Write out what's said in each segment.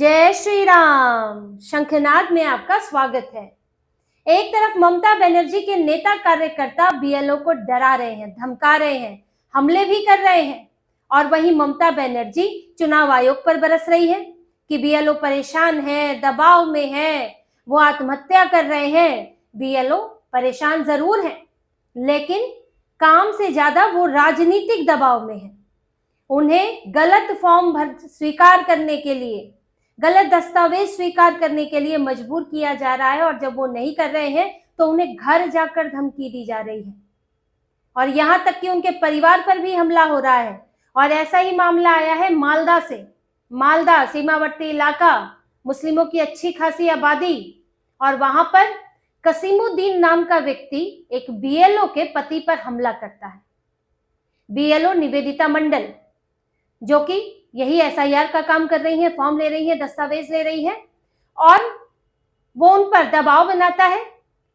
जय श्री राम। शंखनाद में आपका स्वागत है। एक तरफ ममता बनर्जी के नेता कार्यकर्ता बीएलओ को डरा रहे हैं, धमका रहे हैं, हमले भी कर रहे हैं, और वहीं ममता बनर्जी चुनाव आयोग पर बरस रही है कि बीएलओ परेशान है, दबाव में है, वो आत्महत्या कर रहे हैं। बीएलओ परेशान जरूर है, लेकिन काम से ज्यादा वो राजनीतिक दबाव में है। उन्हें गलत फॉर्म भर स्वीकार करने के लिए, गलत दस्तावेज स्वीकार करने के लिए मजबूर किया जा रहा है, और जब वो नहीं कर रहे हैं तो उन्हें घर जाकर धमकी दी जा रही है, और यहां तक कि उनके परिवार पर भी हमला हो रहा है। और ऐसा ही मामला आया है मालदा से। मालदा सीमावर्ती इलाका, मुस्लिमों की अच्छी खासी आबादी, और वहां पर कसीमुद्दीन नाम का व्यक्ति एक बीएलओ के पति पर हमला करता है। बीएलओ निवेदिता मंडल, जो कि यही एसआईआर का काम कर रही है, फॉर्म ले रही है, दस्तावेज ले रही है, और वो उन पर दबाव बनाता है,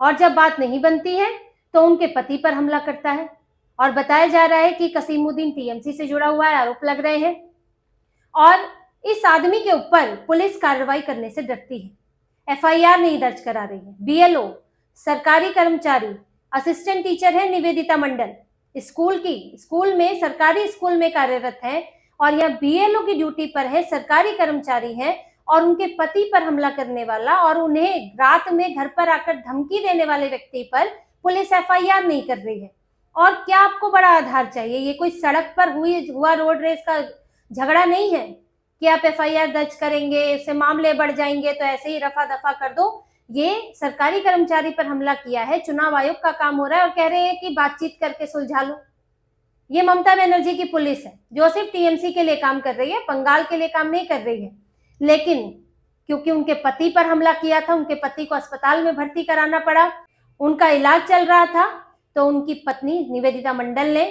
और जब बात नहीं बनती है तो उनके पति पर हमला करता है। और बताया जा रहा है कि कसीमुद्दीन टीएमसी से जुड़ा हुआ है, आरोप लग रहे हैं, और इस आदमी के ऊपर पुलिस कार्रवाई करने से डरती है, एफआईआर नहीं दर्ज करा रही है। बीएलओ सरकारी कर्मचारी, असिस्टेंट टीचर है निवेदिता मंडल, स्कूल में, सरकारी स्कूल में कार्यरत है, और यह बीएलओ की ड्यूटी पर है, सरकारी कर्मचारी है, और उनके पति पर हमला करने वाला और उन्हें रात में घर पर आकर धमकी देने वाले व्यक्ति पर पुलिस एफआईआर नहीं कर रही है। और क्या आपको बड़ा आधार चाहिए? ये कोई सड़क पर हुआ रोड रेस का झगड़ा नहीं है कि आप एफआईआर दर्ज करेंगे, उससे मामले बढ़ जाएंगे तो ऐसे ही रफा दफा कर दो। ये सरकारी कर्मचारी पर हमला किया है, चुनाव आयोग का काम हो रहा है, और कह रहे हैं कि बातचीत करके सुलझा लो। ये ममता बनर्जी की पुलिस है जो सिर्फ टीएमसी के लिए काम कर रही है, बंगाल के लिए काम नहीं कर रही है। लेकिन क्योंकि उनके पति पर हमला किया था, उनके पति को अस्पताल में भर्ती कराना पड़ा, उनका इलाज चल रहा था, तो उनकी पत्नी निवेदिता मंडल ने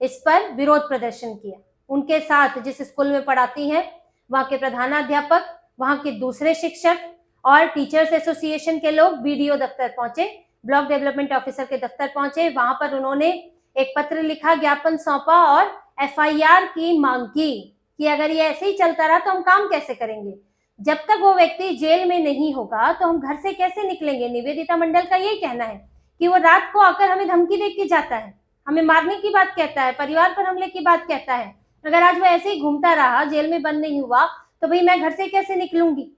इस पर विरोध प्रदर्शन किया। उनके साथ जिस स्कूल में पढ़ाती हैं वहां के प्रधानाध्यापक, वहां के दूसरे शिक्षक और टीचर्स एसोसिएशन के लोग बीडीओ दफ्तर पहुंचे, ब्लॉक डेवलपमेंट ऑफिसर के दफ्तर पहुंचे। वहां पर उन्होंने एक पत्र लिखा, ज्ञापन सौंपा और एफआईआर की मांग की कि अगर ये ऐसे ही चलता रहा तो हम काम कैसे करेंगे, जब तक वो व्यक्ति जेल में नहीं होगा तो हम घर से कैसे निकलेंगे। निवेदिता मंडल का यही कहना है कि वो रात को आकर हमें धमकी दे के जाता है, हमें मारने की बात कहता है, परिवार पर हमले की बात कहता है। अगर आज वो ऐसे ही घूमता रहा, जेल में बंद नहीं हुआ, तो भाई मैं घर से कैसे निकलूंगी?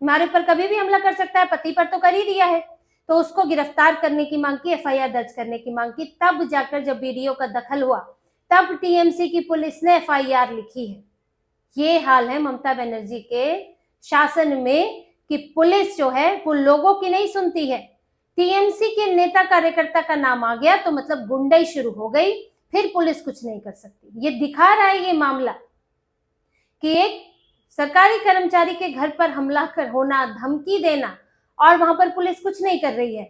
हमारे ऊपर कभी भी हमला कर सकता है, पति पर तो कर ही दिया है। तो उसको गिरफ्तार करने की मांग की, एफआईआर दर्ज करने की मांग की। तब जाकर जब बीडीओ का दखल हुआ, तब टीएमसी की पुलिस ने एफआईआर लिखी है। ये हाल है ममता बनर्जी के शासन में कि पुलिस जो है वो लोगों की नहीं सुनती है। टीएमसी के नेता कार्यकर्ता का नाम आ गया तो मतलब गुंडाई शुरू हो गई, फिर पुलिस कुछ नहीं कर सकती। ये दिखा रहा है ये मामला कि एक सरकारी कर्मचारी के घर पर हमला कर होना, धमकी देना, और वहां पर पुलिस कुछ नहीं कर रही है।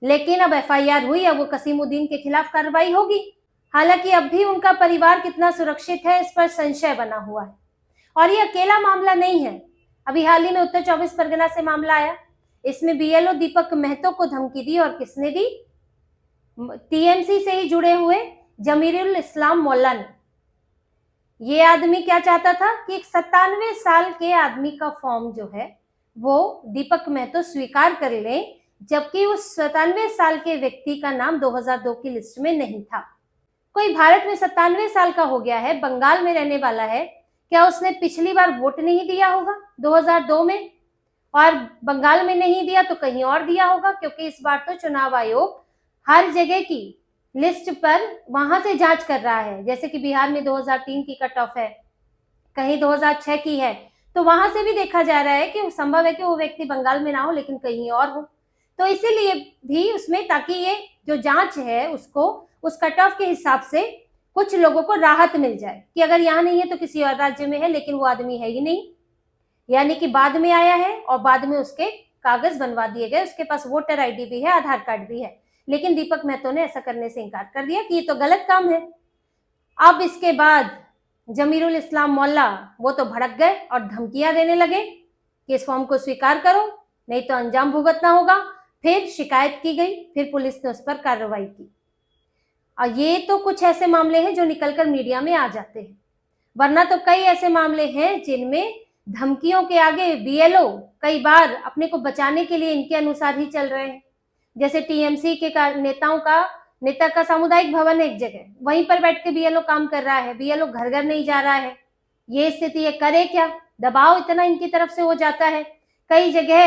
लेकिन अब एफआईआर हुई, अब वो कसीमुद्दीन के खिलाफ कार्रवाई होगी। हालांकि अब भी उनका परिवार कितना सुरक्षित है इस पर संशय बना हुआ है। और ये अकेला मामला नहीं है, अभी हाल ही में उत्तर 24 परगना से मामला आया, इसमें बीएलओ दीपक महतो को धमकी दी, और किसने दी? टीएमसी से ही जुड़े हुए जमीरुल इस्लाम मोल्ला ने। ये आदमी क्या चाहता था कि एक 97 साल के आदमी का फॉर्म जो है वो दीपक महतो स्वीकार कर ले, जबकि उस 97 साल के व्यक्ति का नाम 2002 की लिस्ट में नहीं था। कोई भारत में 97 साल का हो गया है, बंगाल में रहने वाला है, क्या उसने पिछली बार वोट नहीं दिया होगा 2002 में? और बंगाल में नहीं दिया तो कहीं और दिया होगा, क्योंकि इस बार तो चुनाव आयोग हर जगह की लिस्ट पर वहां से जांच कर रहा है। जैसे कि बिहार में 2003 की कट ऑफ है, कहीं 2006 की है, तो वहां से भी देखा जा रहा है कि संभव है कि वो व्यक्ति बंगाल में ना हो लेकिन कहीं और हो। तो इसीलिए भी उसमें, ताकि ये जो जांच है उसको उस कट ऑफ के हिसाब से कुछ लोगों को राहत मिल जाए कि अगर यहाँ नहीं है तो किसी और राज्य में है, लेकिन वो आदमी है ही नहीं, यानी कि बाद में आया है और बाद में उसके कागज बनवा दिए गए, उसके पास वोटर आईडी भी है, आधार कार्ड भी है। लेकिन दीपक महतो ने ऐसा करने से इनकार कर दिया कि ये तो गलत काम है। अब इसके बाद जमीरुल इस्लाम मोल्ला वो तो भड़क गए और धमकियां देने लगे कि इस फॉर्म को स्वीकार करो नहीं तो अंजाम भुगतना होगा। फिर शिकायत की गई, फिर पुलिस ने उस पर कार्रवाई की। और ये तो कुछ ऐसे मामले हैं जो निकलकर मीडिया में आ जाते हैं, वरना तो कई ऐसे मामले हैं जिनमें धमकियों के आगे बीएलओ कई बार अपने को बचाने के लिए इनके अनुसार ही चल रहे हैं। जैसे टीएमसी के नेता का सामुदायिक भवन है एक जगह, वहीं पर बैठ के बीएलओ काम कर रहा है, बीएलओ घर घर नहीं जा रहा है। ये स्थिति है, करे क्या? दबाव इतना इनकी तरफ से हो जाता है। कई जगह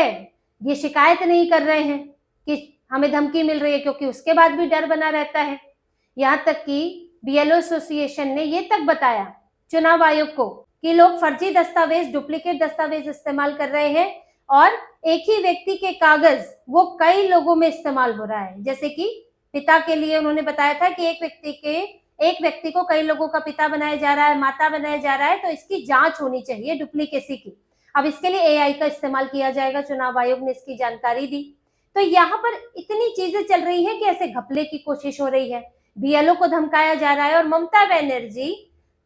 ये शिकायत नहीं कर रहे हैं कि हमें धमकी मिल रही है, क्योंकि उसके बाद भी डर बना रहता है। यहाँ तक कि बीएलओ एसोसिएशन ने ये तक बताया चुनाव आयोग को कि लोग फर्जी दस्तावेज, डुप्लीकेट दस्तावेज इस्तेमाल कर रहे हैं और एक ही व्यक्ति के कागज वो कई लोगों में इस्तेमाल हो रहा है। जैसे कि पिता के लिए उन्होंने बताया था कि एक व्यक्ति को कई लोगों का पिता बनाया जा रहा है, माता बनाया जा रहा है, तो इसकी जांच होनी चाहिए डुप्लीकेसी की। अब इसके लिए एआई का इस्तेमाल किया जाएगा, चुनाव आयोग ने इसकी जानकारी दी। तो यहाँ पर इतनी चीजें चल रही है कि ऐसे घपले की कोशिश हो रही है, बीएलओ को धमकाया जा रहा है और ममता बनर्जी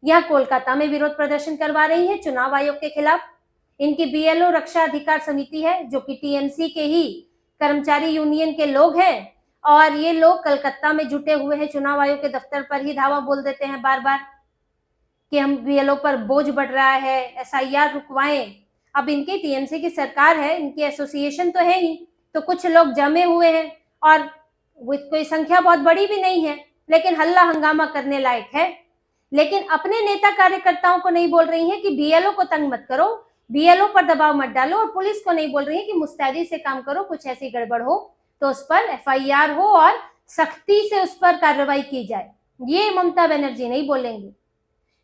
यहाँ कोलकाता में विरोध प्रदर्शन करवा रही है चुनाव आयोग के खिलाफ। इनकी बीएलओ रक्षा अधिकार समिति है, जो कि टीएमसी के ही कर्मचारी यूनियन के लोग हैं, और ये लोग कलकत्ता में जुटे हुए हैं। चुनाव आयोग के दफ्तर पर ही धावा बोल देते हैं बार बार कि हम बीएलओ पर बोझ बढ़ रहा है, एसआईआर रुकवाएं। अब इनकी टीएमसी की सरकार है, इनकी एसोसिएशन तो है ही, तो कुछ लोग जमे हुए हैं और कोई संख्या बहुत बड़ी भी नहीं है, लेकिन हल्ला हंगामा करने लायक है। लेकिन अपने नेता कार्यकर्ताओं को नहीं बोल रही है कि बीएलओ को तंग मत करो, बीएलओ पर दबाव मत डालो, और पुलिस को नहीं बोल रही है कि मुस्तैदी से काम करो, कुछ ऐसी गड़बड़ हो तो उस पर एफआईआर हो और सख्ती से उस पर कार्रवाई की जाए। ये ममता बनर्जी नहीं बोलेंगी।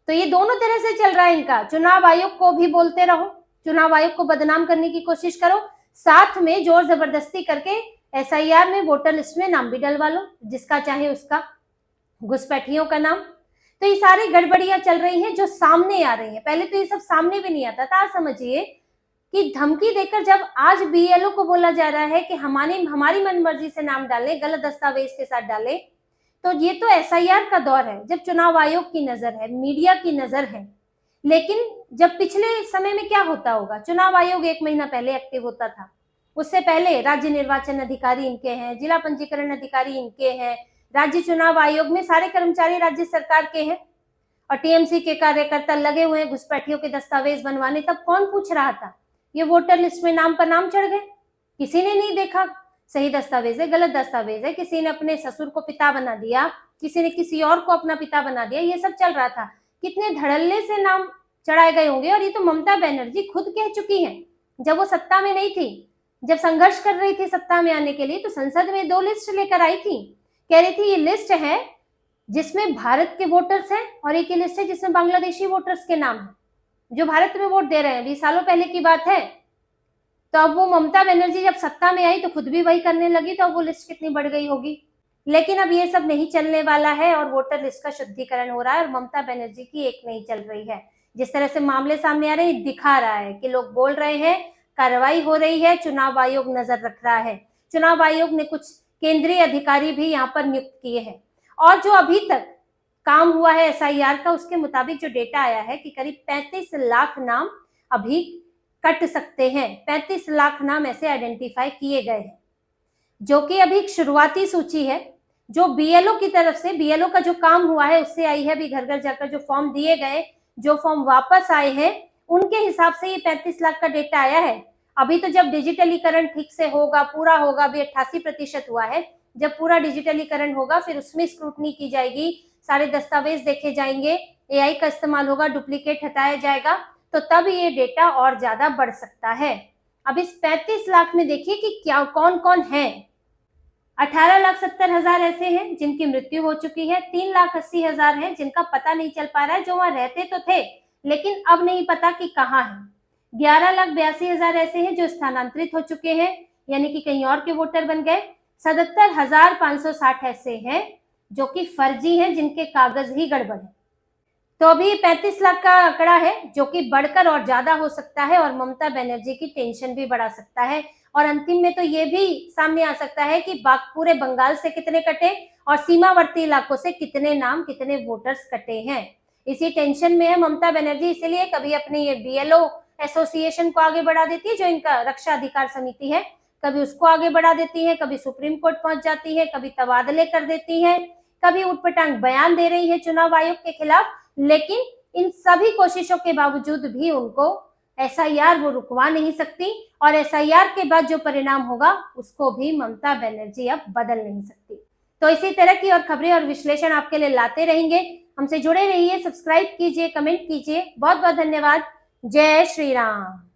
तो ये दोनों तरह से चल रहा है इनका। चुनाव आयोग को भी बोलते रहो, चुनाव आयोग को बदनाम करने की कोशिश करो, साथ में जोर जबरदस्ती करके एसआईआर में वोटर लिस्ट में नाम भी डलवा लो, जिसका चाहे उसका, घुसपैठियों का नाम। तो ये सारी गड़बड़ियां चल रही हैं जो सामने आ रही हैं। पहले तो ये सब सामने भी नहीं आता था। आप समझिए कि धमकी देकर जब आज बीएलओ को बोला जा रहा है कि हमारी मनमर्जी से नाम डालें, गलत दस्तावेज के साथ डालें, तो ये तो एसआईआर का दौर है, जब चुनाव आयोग की नजर है, मीडिया की नजर है। लेकिन जब पिछले समय में क्या होता होगा, चुनाव आयोग 1 महीना पहले एक्टिव होता था, उससे पहले राज्य निर्वाचन अधिकारी इनके हैं, जिला पंजीकरण अधिकारी इनके हैं, राज्य चुनाव आयोग में सारे कर्मचारी राज्य सरकार के हैं, और टीएमसी के कार्यकर्ता लगे हुए हैं घुसपैठियों के दस्तावेज बनवाने। तब कौन पूछ रहा था? ये वोटर लिस्ट में नाम पर नाम चढ़ गए, किसी ने नहीं देखा सही दस्तावेज है, गलत दस्तावेज है, किसी ने अपने ससुर को पिता बना दिया, किसी ने किसी और को अपना पिता बना दिया, ये सब चल रहा था। कितने धड़ल्ले से नाम चढ़ाए गए होंगे। और ये तो ममता बनर्जी खुद कह चुकी हैं, जब वो सत्ता में नहीं थी, जब संघर्ष कर रही थी सत्ता में आने के लिए, तो संसद में 2 लिस्ट लेकर आई थी। कह रही थी ये लिस्ट है जिसमें भारत के वोटर्स हैं, और एक लिस्ट है जिसमें बांग्लादेशी वोटर्स के नाम है जो भारत में वोट दे रहे हैं। 20 सालों पहले की बात है। तो अब वो ममता बनर्जी जब सत्ता में आई तो खुद भी वही करने लगी, तो अब वो लिस्ट कितनी बढ़ गई होगी। लेकिन अब ये सब नहीं चलने वाला है और वोटर लिस्ट का शुद्धिकरण हो रहा है, और ममता बनर्जी की एक नहीं चल रही है। जिस तरह से मामले सामने आ रहे हैं, दिखा रहा है कि लोग बोल रहे हैं, कार्रवाई हो रही है, चुनाव आयोग नजर रख रहा है। चुनाव आयोग ने कुछ केंद्रीय अधिकारी भी यहाँ पर नियुक्त किए हैं, और जो अभी तक काम हुआ है एसआईआर का, उसके मुताबिक जो डेटा आया है कि करीब 35 लाख नाम अभी कट सकते हैं। 35 लाख नाम ऐसे आइडेंटिफाई किए गए हैं, जो कि अभी एक शुरुआती सूची है, जो बीएलओ की तरफ से, बीएलओ का जो काम हुआ है उससे आई है। अभी घर घर जाकर जो फॉर्म दिए गए, जो फॉर्म वापस आए हैं, उनके हिसाब से ये 35 लाख का डेटा आया है। अभी तो जब डिजिटलीकरण ठीक से होगा, पूरा होगा, अभी 88% हुआ है, जब पूरा डिजिटलीकरण होगा फिर उसमें स्क्रूटनी की जाएगी, सारे दस्तावेज देखे जाएंगे, एआई का इस्तेमाल होगा, डुप्लीकेट हटाया जाएगा, तो तब ये डेटा और ज्यादा बढ़ सकता है। अब इस 35 लाख में देखिए कि क्या कौन कौन है। 18,70,000 ऐसे हैं जिनकी मृत्यु हो चुकी है, 3,80,000 हैं जिनका पता नहीं चल पा रहा है, जो वहां रहते तो थे लेकिन अब नहीं पता कि कहाँ है। 11,82,000 ऐसे हैं जो स्थानांतरित हो चुके हैं, यानी कि कहीं और के वोटर बन गए। 77,560 ऐसे हैं जो कि फर्जी हैं, जिनके कागज ही गड़बड़ है। तो अभी 35 लाख का आंकड़ा है, जो कि बढ़कर और ज्यादा हो सकता है, और ममता बनर्जी की टेंशन भी बढ़ा सकता है। और अंतिम में तो ये भी सामने आ सकता है कि पूरे बंगाल से कितने कटे और सीमावर्ती इलाकों से कितने नाम, कितने वोटर्स कटे हैं। इसी टेंशन में है ममता बनर्जी, इसीलिए कभी अपनी ये बीएलओ एसोसिएशन को आगे बढ़ा देती है, जो इनका रक्षा अधिकार समिति है, कभी उसको आगे बढ़ा देती है, कभी सुप्रीम कोर्ट पहुंच जाती है, कभी तबादले कर देती है, कभी उटपटांग बयान दे रही है चुनाव आयोग के खिलाफ। लेकिन इन सभी कोशिशों के बावजूद भी उनको एसआईआर वो रुकवा नहीं सकती और एसआईआर के बाद जो परिणाम होगा उसको भी ममता बनर्जी अब बदल नहीं सकती। तो इसी तरह की और खबरें और विश्लेषण आपके लिए लाते रहेंगे। हमसे जुड़े रहिए, सब्सक्राइब कीजिए, कमेंट कीजिए। बहुत बहुत धन्यवाद। जय श्री राम।